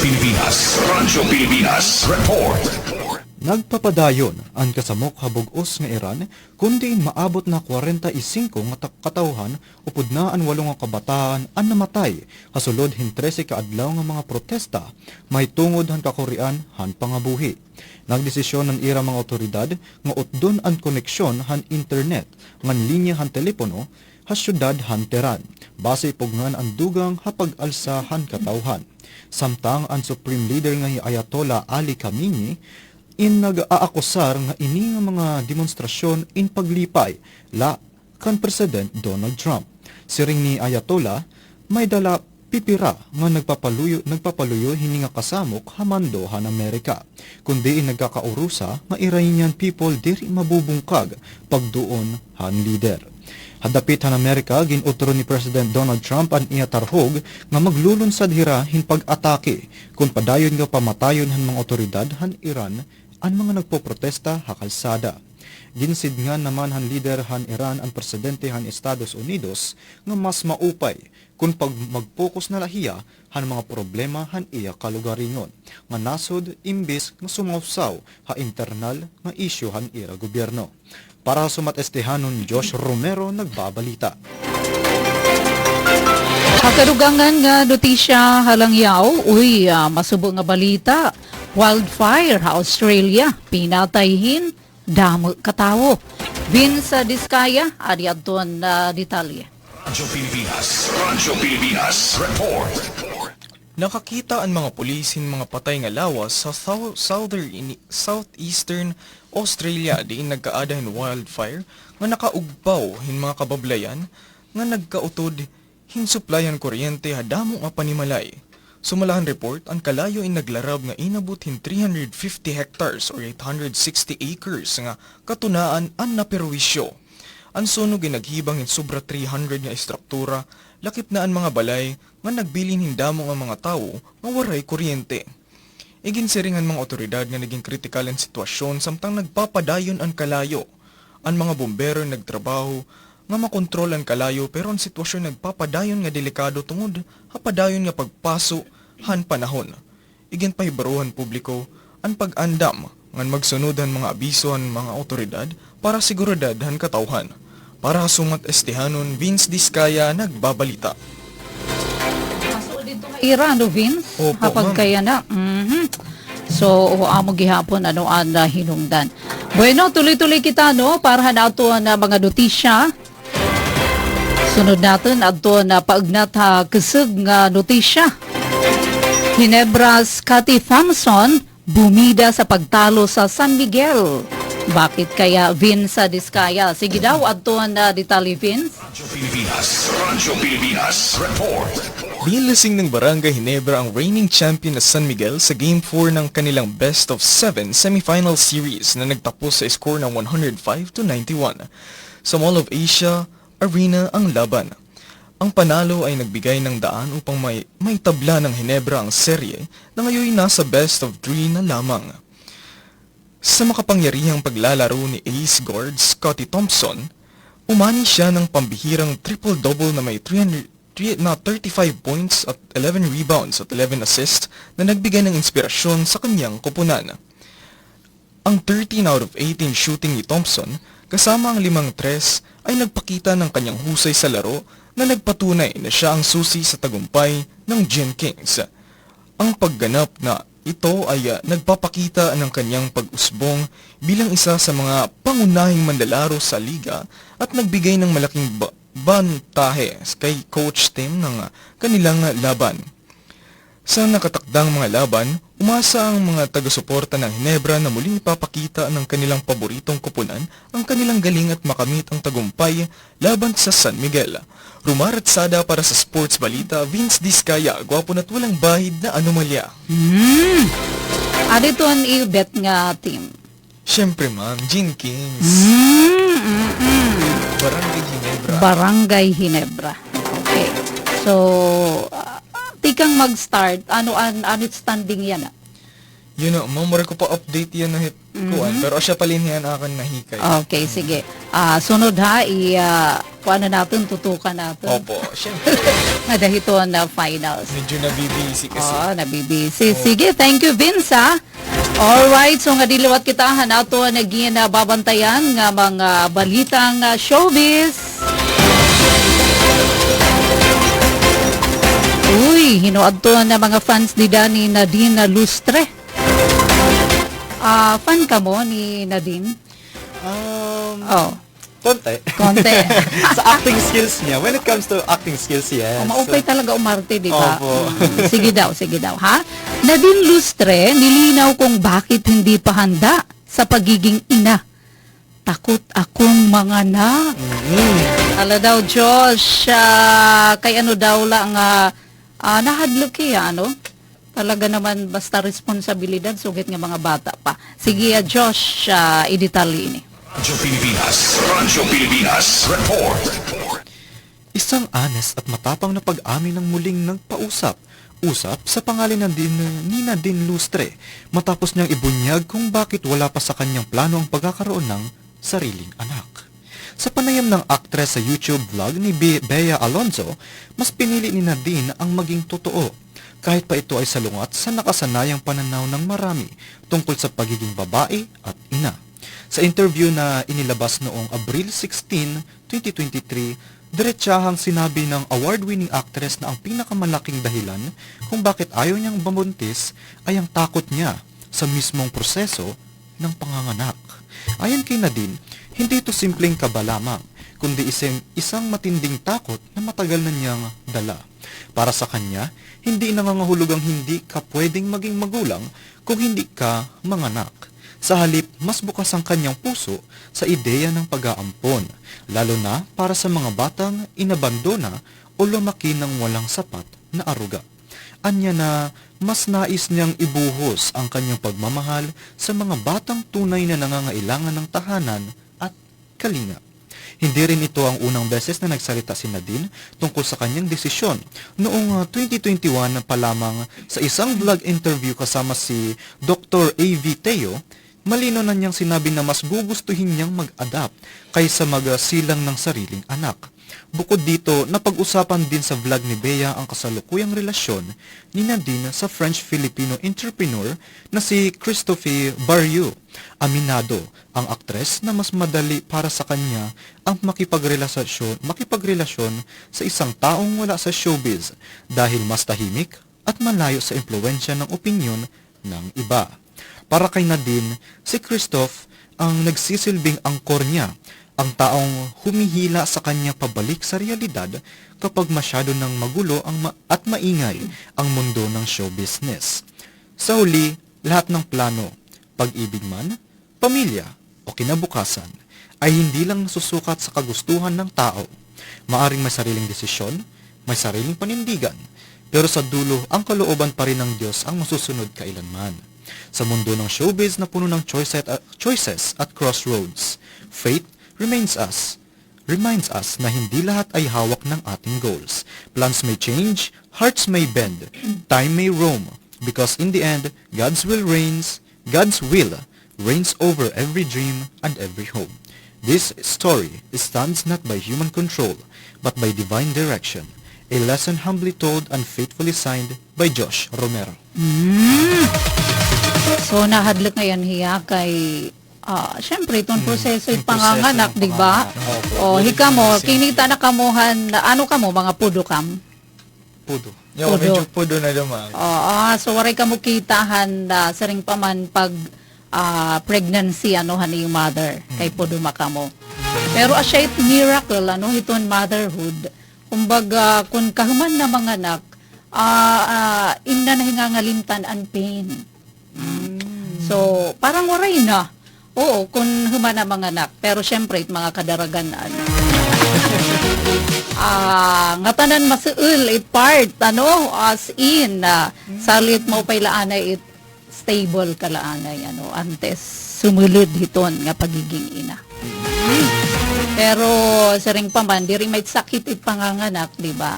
Pilipinas, report. Nagpapadayon ang kasamok habog-os nga Iran kundi maabot na 45 nga katawhan upod na ang 8 nga kabataan ang namatay kasulod hin 13 kaadlaw nga mga protesta may tungod han kakurian han pangabuhi. Nagdesisyon ng ira mga otoridad nga utdon ang koneksyon han internet ngan linya han telepono ha syudad han Tehran base pugngan ang dugang hapag-alsa han katawhan. Samtang ang Supreme Leader nga Ayatollah Ali Khamenei nag-aakusar nga ini nga mga demonstrasyon in paglipay kan President Donald Trump. Siring ni Ayatollah, may dala pipira nga nagpapaluyo hini nga kasamok hamando han Amerika. Kundi nagkakaurusa nga Iranian people diri mabubungkag pagduon han leader. Hadapit han Amerika, ginutro ni President Donald Trump ang iatarhog nga maglulunsad hira hin pag-atake kung padayon nga pamatayon han mga otoridad han Iran ang mga nagpoprotesta ha kalsada. Ginsid nga naman han leader han Iran ang presidente han Estados Unidos nga mas maupay kung pag mag-focus na lahiya han mga problema han iya kalugaringon nga nasod imbis nga sumawsaw ha internal nga isyu han ira gobyerno. Para sumatestehanon Josh Romero nagbabalita. Pagkadugangan nga notisya halangyaw, masubo nga balita. Wildfire ha Australia, pinatayhin, damo katawo. Vince Diskaya, adiadton na detalye. Radyo Pilipinas, report. Nakakita ang mga pulis mga patay nga lawas sa southeastern Australia diin nagkaada hin wildfire nga nakaugpaw hin mga kabablayan nga nagkautod hin suplayan kuryente hadamo nga panimalay. Sumalahan report, ang kalayo ay naglarab nga inabot hin 350 hectares or 860 acres nga katunaan ang naperwisyo. Ang sunog ay naghibang hin sobra 300 nga istruktura, lakip na ang mga balay nga nagbilin hindamo nga mga tao nga waray kuryente. Iginsiringan mga otoridad nga naging kritikal ang sitwasyon samtang nagpapadayon ang kalayo. Ang mga bombero nagtrabaho nga makontrol ang kalayo pero ang sitwasyon nagpapadayon nga delikado tungod hapadayon nga pagpaso han panahon. Igin pahibaruhan publiko ang pag-andam ngan magsunod ang mga abiso ang mga otoridad para siguridad han katawhan. Para sumat estihanon, Vince Diskaya nagbabalita. Ira, no, Vince? Opo, Hapag ma'am. kaya na. So, amo gihapon ang hinungdan. Bueno, tuloy-tuloy kita, no, para nato na mga notisya. Sunod natin, ato na paugnat ha kasag nga notisya. Ginebras Cathy Thompson bumida sa pagtalo sa San Miguel. Bakit kaya Vince Diskaya? Sige daw, ato na detalye, Vince. Rancho Pilipinas, report. Binilasing ng Barangay Ginebra ang reigning champion na San Miguel sa Game 4 ng kanilang Best of 7 semifinal series na nagtapos sa score ng 105-91. Sa Mall of Asia Arena ang laban. Ang panalo ay nagbigay ng daan upang may tabla ng Ginebra ang serye na ngayon nasa Best of 3 na lamang. Sa makapangyarihang paglalaro ni ace guard Scottie Thompson, umani siya ng pambihirang triple-double na may 35 points at 11 rebounds at 11 assists na nagbigay ng inspirasyon sa kanyang koponan. Ang 13 out of 18 shooting ni Thompson kasama ang 5 tres ay nagpakita ng kanyang husay sa laro na nagpatunay na siya ang susi sa tagumpay ng Gin Kings. Ang pagganap na ito ay nagpapakita ng kanyang pag-usbong bilang isa sa mga pangunahing manlalaro sa liga at nagbigay ng malaking bantahe kay coach Tim ng kanilang laban. Sa nakatakdang mga laban, umasa ang mga taga-suporta ng Ginebra na muling ipapakita ng kanilang paboritong koponan ang kanilang galing at makamit ang tagumpay laban sa San Miguel. Rumaratsada para sa Sports Balita, Vince Diskaya, gwapo na't walang bahid na anomalya. Ano ito ang i-bet nga team? Siyempre ma'am, Gin Kings, Barangay Ginebra. Barangay Ginebra. Okay. So, tikang mag-start, ano standing yan? Yun o, mamura ko pa update yan na kuan, pero siya palin yan akan nahikay. Okay, sige. Sunod ha, kuan na natin, tutukan natin. Opo, siyempre. Nadahito na finals. Medyo nabibisi kasi. Nabibisi. Sige, thank you, Vince, ha? Alright, so nga diliwat kita, hanato naging babantayan nga mga balitang showbiz. Uy, hinuadto na mga fans ni Dani Nadine Lustre. Fan ka mo ni Nadine? Konti. Konti. Sa acting skills niya, when it comes to acting skills, yes. Maupay talaga umarte, di ba? Opo. Sige daw, ha? Nadine Lustre, nilinaw kung bakit hindi pa handa sa pagiging ina. Takot akong manganak. Ala daw, Josh, kay ano daw lang, nahadlok kaya, ano? Talaga naman, basta responsibilidad, sugit nga mga bata pa. Sige, Josh, idetali ini. Rancho Pilipinas, report. Isang honest at matapang na pag-amin ng muling nagpausap. Usap sa pangalan ni Nadine Lustre matapos niyang ibunyag kung bakit wala pa sa kanyang plano ang pagkakaroon ng sariling anak. Sa panayam ng aktres sa YouTube vlog ni Bea Alonzo, mas pinili ni Nadine ang maging totoo, kahit pa ito ay salungat sa nakasanayang pananaw ng marami tungkol sa pagiging babae at ina. Sa interview na inilabas noong Abril 16, 2023, diretsahang sinabi ng award-winning actress na ang pinakamalaking dahilan kung bakit ayaw niyang babuntis ay ang takot niya sa mismong proseso ng panganganak. Ayon kay Nadine, hindi ito simpleng kaba lamang, kundi isang matinding takot na matagal na niyang dala. Para sa kanya, hindi nangangahulugang hindi ka pwedeng maging magulang kung hindi ka manganak. Sa halip, mas bukas ang kanyang puso sa ideya ng pag-aampon, lalo na para sa mga batang inabandona o lumaki ng walang sapat na aruga. Anya na mas nais niyang ibuhos ang kanyang pagmamahal sa mga batang tunay na nangangailangan ng tahanan at kalinga. Hindi rin ito ang unang beses na nagsalita si Nadine tungkol sa kanyang desisyon. Noong 2021 pa lamang sa isang vlog interview kasama si Dr. A.V. Teo, malino na niyang sinabi na mas gugustuhin niyang mag-adapt kaysa magsilang ng sariling anak. Bukod dito, napag-usapan din sa vlog ni Bea ang kasalukuyang relasyon ni Nadine sa French-Filipino entrepreneur na si Christophe Barriou. Aminado ang aktres na mas madali para sa kanya ang makipagrelasyon sa isang taong wala sa showbiz dahil mas tahimik at malayo sa impluwensya ng opinyon ng iba. Para kay Nadine, si Christophe ang nagsisilbing angkor niya, ang taong humihila sa kanya pabalik sa realidad kapag masyado ng magulo at maingay ang mundo ng show business. Sa huli, lahat ng plano, pag-ibig man, pamilya o kinabukasan ay hindi lang nasusukat sa kagustuhan ng tao. Maaring may sariling desisyon, may sariling panindigan, pero sa dulo ang kalooban pa rin ng Diyos ang masusunod kailanman. Sa mundo ng showbiz na puno ng choices at crossroads, fate reminds us na hindi lahat ay hawak ng ating goals. Plans may change, hearts may bend, time may roam, because in the end, God's will reigns over every dream and every hope. This story stands not by human control, but by divine direction. A lesson humbly told and faithfully signed by Josh Romero. So nahadlok ngayon hiya kay syempre itong proseso yung panganganak, di ba? O hika mo, kinita na kamuhan, ano ka mo, mga pudo kam? Pudo. Yo, medyo pudo na naman. So waray ka mo kitahan sa ring paman pag pregnancy, hani yung mother, kay pudo makamo. Pero asya it miracle, iton motherhood. Kumbaga, kung kahuman na mga anak, imna na hingangalimtan ang pain. So, parang waray na. Oo, kung humana mga anak. Pero syempre, mga kadaragan, nga tanan masuul, part, as in, salit mo pa'y laanay, stable ka laanay, antes sumulod hiton nga pagiging ina. Pero, sa ring paman, di rin may sakit panganganak, di ba?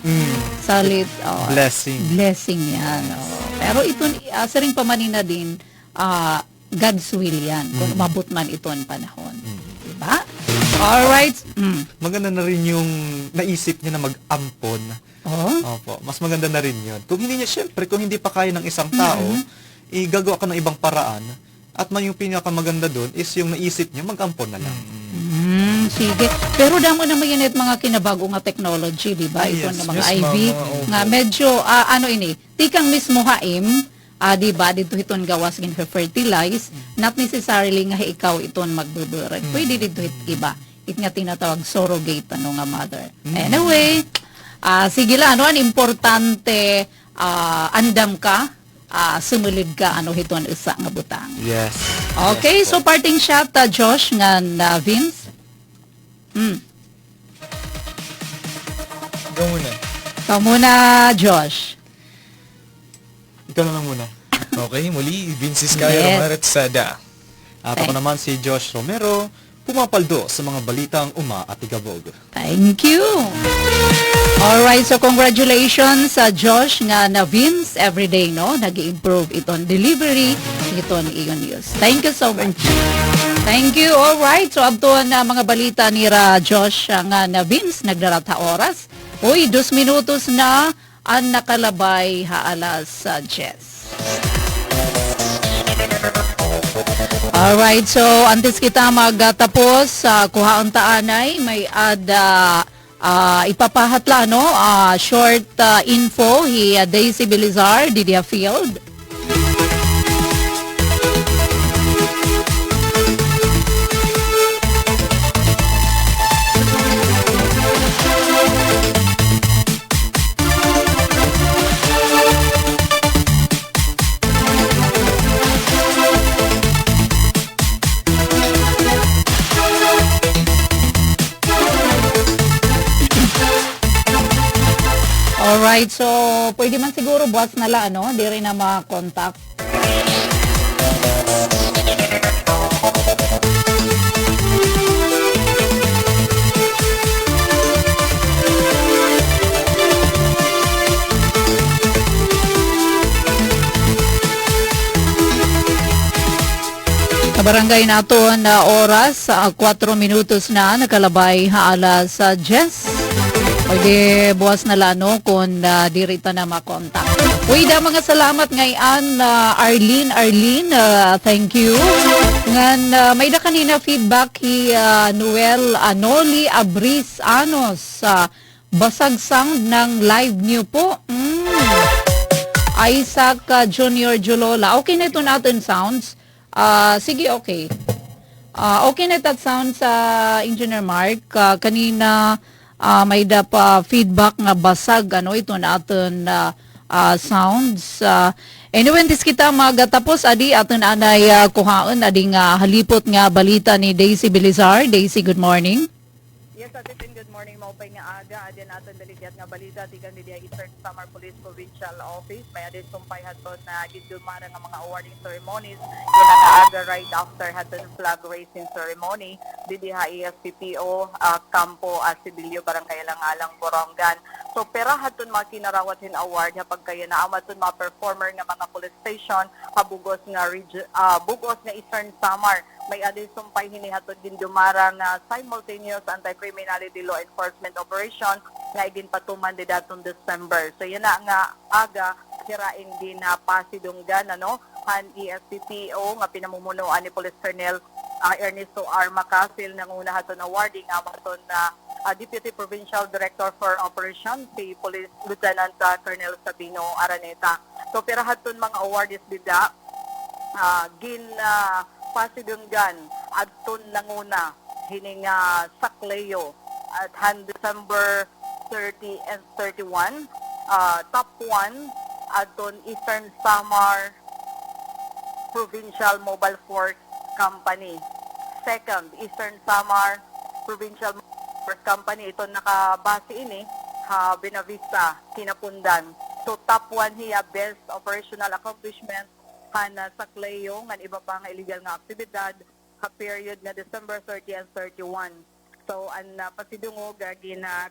Salit, blessing yan. Pero iton, sa ring pamanina din, God's will yan, kung umabot man ito ang panahon. Diba? Alright. Maganda na rin yung naisip niya na mag-ampon. Opo, mas maganda na rin yun. Kung hindi niya, syempre, kung hindi pa kaya ng isang tao, igagawa ka ng ibang paraan, at man yung pinakamaganda doon is yung naisip niya, mag-ampon na lang. Sige. Pero damo naman yan mga kinabago nga technology, diba? Ito na mga IV. Nga medyo, tikang mismo haim, diba, dito iton gawas gin fertilize, not necessarily nga ikaw iton magbuburat. Pwede dito iba. It nga tinatawag surrogate, nga mother. Anyway, sige lang, ang importante, andam ka, sumulid ka, iton isa nga butang. Yes. Okay, so parting shot, Josh, nga Vince. Ikaw muna. Ikaw muna, Josh. Ikaw na lang muna. Okay, muli, Vince Iskaya Romeretsada. At ako naman si Josh Romero, pumapaldo sa mga balitang at igabog. Thank you. Alright, so congratulations sa Josh nga na Vince everyday, nag-improve iton delivery, iton iyon news. Thank you so much. Thank you. Alright, so abto na mga balita ni Josh nga na Vince, nagdarata oras. Uy, 2 minutos na ang nakalabay alas 10. Alright, so antes kita magtapos kuhaon taanay may ipapahatla short info hi Daisy Belizar Didia Field. Alright, so pwede man siguro buwas na lang, di rin na ma-contact. barangay naton na oras, 4 minutos na nakalabay alas 10. Pwede buwas na lano kung dirita na makontak. Uy, da mga salamat ngayon, Arlene, thank you. Ngan, may da kanina feedback kay Noel Anoli Abris Anos, basag sound ng live niyo po. Isaac Junior Julola, okay na ito natin sounds. Sige, okay. Okay na ito sounds sa Engineer Mark. Kanina, may da pa feedback nga basag ito natin sounds. Anyway, dis kita magatapos adi aton anay kuhaon adi nga halipot nga balita ni Daisy Belizar. Daisy, good morning. Yes, Atitin, good morning. Maupay nga aga. Adyan natin balikat nga balita. Tigang ni Eastern Samar Police Provincial Office. May adin sumpay haton na gidumara nga mga awarding ceremonies. Yun nga aga right after haton flag raising ceremony. Didi ha ESPPO, Campo, Sibilio, Barangay Langalang, Borongan. So pera haton mga kinarawatin award kapag kaya naamaton mga performer nga mga police station habugos nga bugos nga Eastern Samar. May adin sumpay hinihatod din dumara nga simultaneous anti-criminality law enforcement operation nga igin patuman di datong December. So yan na nga aga kirain din na pasidunggan han ESPPO nga pinamumunuan ni Police Colonel Ernesto R. Macasil nang una haton awarding amaton na Deputy Provincial Director for Operations si Police Lieutenant Colonel Sabino Araneta. So pera haton mga awardees bida pasidunggan adton nanguna hining Sacleo at December 30 and 31. Top 1 adton Eastern Samar Provincial Mobile Force Company. Second, Eastern Samar Provincial Mobile Force Company. Ito nakabase ini Benavista, Kinapundan. So top 1 hiya best operational accomplishment sa Cleo nga iba pa nga illegal nga aktibidad period nga December 30 and 31. So ang pasidungog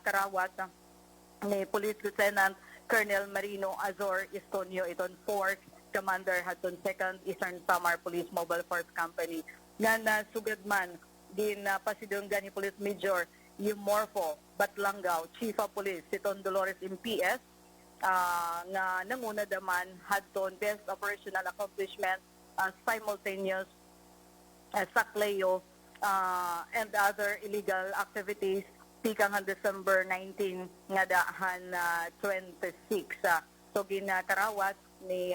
karawat ni Police Lieutenant Colonel Marino Azor Estonio iton 4th Commander haton 2nd Eastern Samar Police Mobile Force Company. Nga sugadman din pasidunggan ni Police Major Yumorfo Batlanggaw, Chief of Police iton Dolores MPS nga nanguna daman hadton best operational accomplishment simultaneous sa Cleo and other illegal activities tikang December 19 nga dahan 26. So ginakarawat ni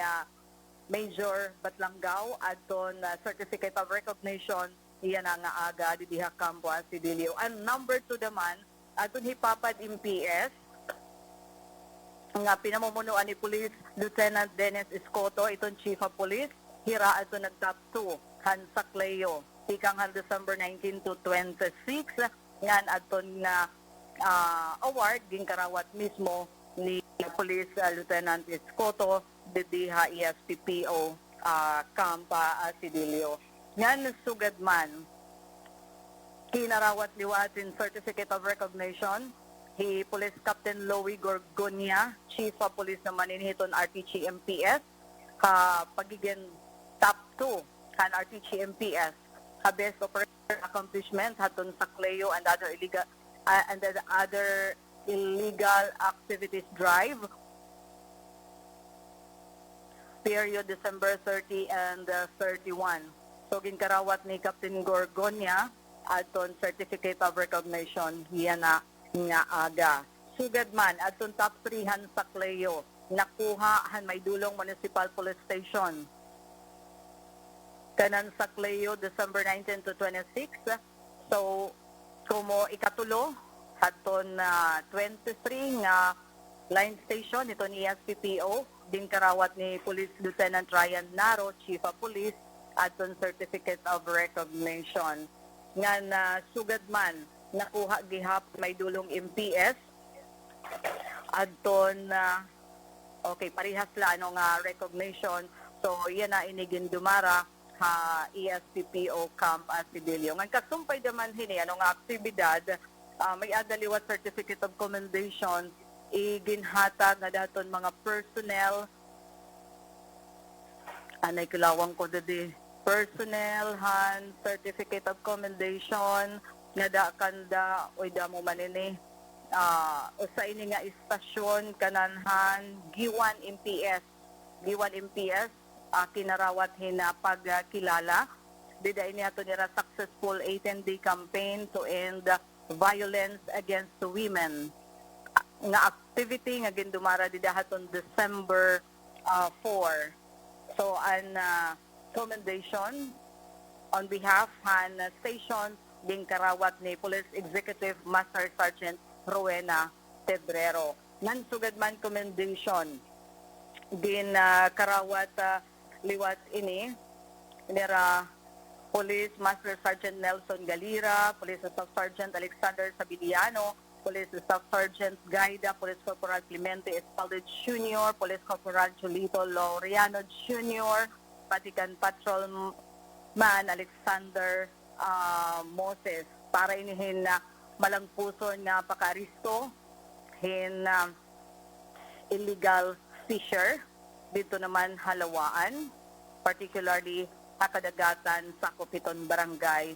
Major Batlanggaw adton certificate of recognition iyan nga aga diha Campo Sibilio. And number 2 naman adton hipapad MPS nga pinamumunuan ni Police Lieutenant Dennis Escoto itong Chief of Police hira ato nag top 2 han sa Cleo tikang December 19 to 26 ngan aton na award ginkarawat mismo ni Police Lieutenant Escoto diha ESPPO Campa Sibilio. Ngan sugadman kinarawat liwatin certificate of recognition Police Captain Louie Gorgonia, Chief of Police naman inihiton RTC MPS, pagiging top 2 kan RTC MPS, best operational accomplishment haton sa Cleo and other illegal activities drive period December 30 and 31. So ginkarawat ni Captain Gorgonia aton certificate of recognition hiya nga aga. Sugadman adton top 3 han sa Cleo nakuha han Maydulong Municipal Police Station. Kanan sa Cleo December 19 to 26. So kumo ikatulo adton 23 nga line station ito ni ESPPO din karawat ni Police Lieutenant Ryan Naro, Chief of Police adton certificate of recognition. Nga sugadman nakuha gihap Maydulong MPS adton okay parehas la nga recognition. So yan na inigin dumara ESPPO Camp Sibilio. Ngan kasumpay daman hini nga aktibidad may adaliwat certificate of commendation iginhatag na daton mga personnel anay kulawang ko dadi personnel han certificate of commendation nga da kanda oy damo manini usa ini nga istasyon kananhan Giwan MPS kinarawat hina pagkilala dida ini ato nira successful 18-day campaign to end violence against women nga activity nga gindumara dida haton December 4. So an commendation on behalf han station ding karawat ni Police Executive Master Sergeant Rowena Tebrero. Nansugad man commendation din karawat liwat ini nira Police Master Sergeant Nelson Galira, Police Staff Sergeant Alexander Sabiliano, Police Staff Sergeant Gaida, Police Corporal Clemente Espaldo Jr., Police Corporal Julito Laureano Jr., Vatican Patrolman Alexander Moses para inihin na malangpuson na pakaristo hin illegal fisher dito naman halawaan, particularly kadagatan sa Kupiton Barangay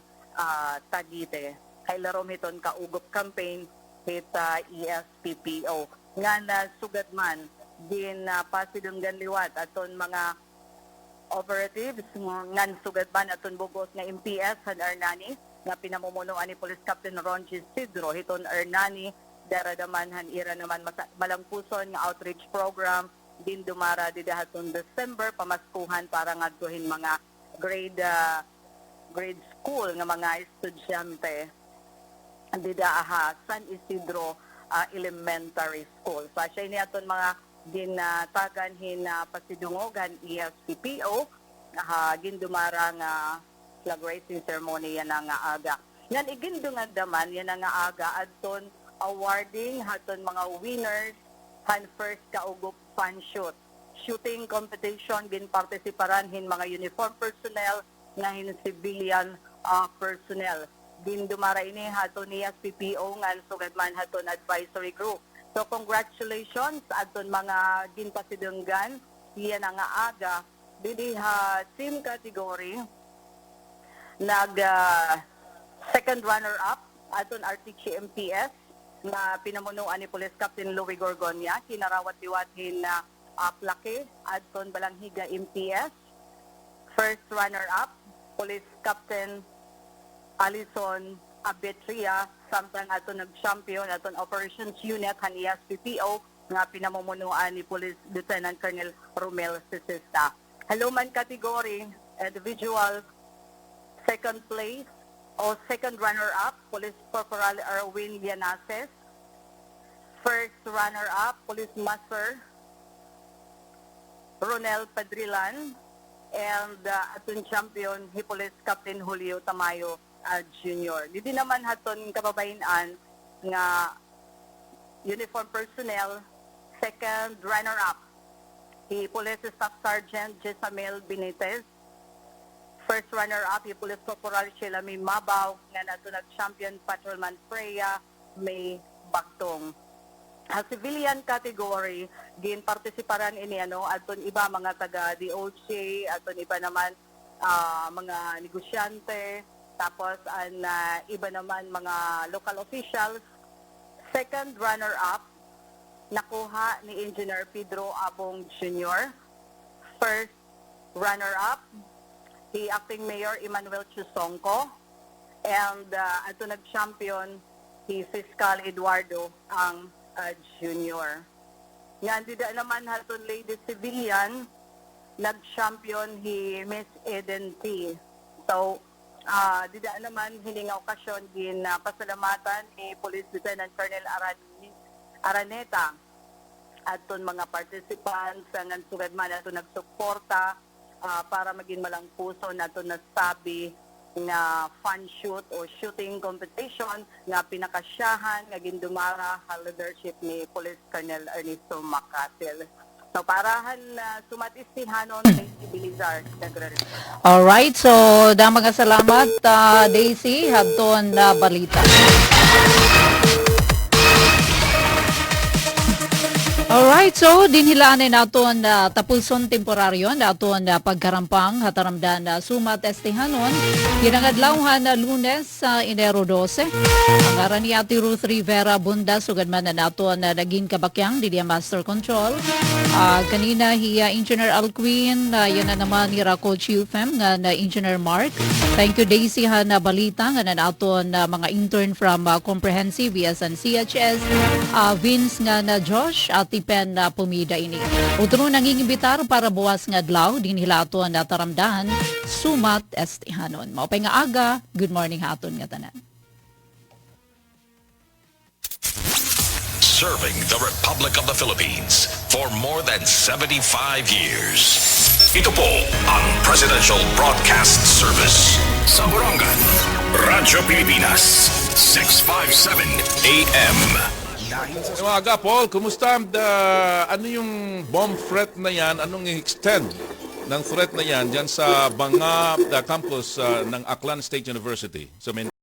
Tagite. Kay larom hiton kaugop campaign hit ESPPO. Nga na sugad man din pasidunggan liwat aton mga operatives ngan sugad man aton bugos nga MPS han Ernani nga pinamumunuan ni Police Captain Ronji Sidro hiton Ernani daradaman han ira naman malangpuson nga outreach program din dumara dida haton December pamaskuhan para ngadtuhin mga grade school nga mga estudyante dida San Isidro Elementary School. So siya ini aton mga ginatagan hina pasidungogan ESPPO gindumara nga flag raising ceremony yan nga aga. Ngan igindungag daman yan nga aga adton awarding haton mga winners han first kaugop fan shooting competition gin partisiparan hin mga uniform personnel nga hin civilian personnel. Din dumara ini haton ni ESPPO nga sugad man haton advisory group. So congratulations aton mga ginpasidunggan iyan nga aga dili team category nag second runner up aton RTC MPS na pinamunuan ni Police Captain Louie Gorgonia kinarawat liwathin na plake aton Balanghiga MPS. First runner up Police Captain Alison Abetria samtang aton nag-champion aton operations unit han ESPPO nga pinamumunuan ni Police Lieutenant Colonel Romel Sisista. Haluman category individual second place o second runner-up Police Corporal Erwin Llanases. First runner-up Police Master Ronel Padrilan and aton champion hi Police Captain Julio Tamayo Jr. Didi naman haton kababayan nga uniform personnel second runner-up hi Police Staff Sergeant Jessamel Benitez. First runner-up hi Police Corporal Sheila May Mabaw nga nato nag-champion Patrolman Freya May Bagtong. Civilian category gin partisiparan ini aton iba mga taga DOJ, aton iba naman mga negosyante, tapos iba naman mga local officials. Second runner-up nakuha ni Engineer Pedro Abong Jr. First runner-up si Acting Mayor Emmanuel Chusongco. And ato nag-champion si Fiscal Eduardo ang Junior. Yan, dida naman haton lady civilian, nag-champion hi Miss Eden T. So, dida naman hininga okasyon din pasalamatan ni Police Lieutenant Colonel Araneta aton mga participants nga sugad man ato nagsuporta para maging malang puso nato nasabi nga fun shoot o shooting competition nga pinakasyahan nga gindumara ha leadership ni Police Colonel Ernesto Macatil. So parahan sumatistihanon Daisy Bilizar nagre-report. Alright, so mga salamat Daisy hadton na balita. Alright, so dinhilaan naton na tapulson temporaryo naton na pagkarampang hataramdan na suma testihanon ginangadlawhan na Lunes sa Enero 12. Ang aran ni Ate Ruth Rivera Bunda sugad man na naton na naging kabakyang di master control. Kanina hiya Engineer Alquin, yan na naman ni Racol Chiufem nga na Engineer Mark. Thank you Daisy ha na balita nga na naton na mga intern from Comprehensive yes and CHS. Vince nga na Josh at Tipen na pumida ini. Utro nangingimbitar para buwas nga adlaw din hilato na taramdahan sumat estihanon. Maupay nga aga, good morning haton nga tanan. Serving the Republic of the Philippines for more than 75 years. Ito po ang Presidential Broadcast Service sa Borongan, Radyo Pilipinas, 657 AM. Umaga, Paul. Kumusta? Ano yung bomb threat na yan? Anong extend ng threat na yan dyan sa Banga campus ng Aklan State University? So,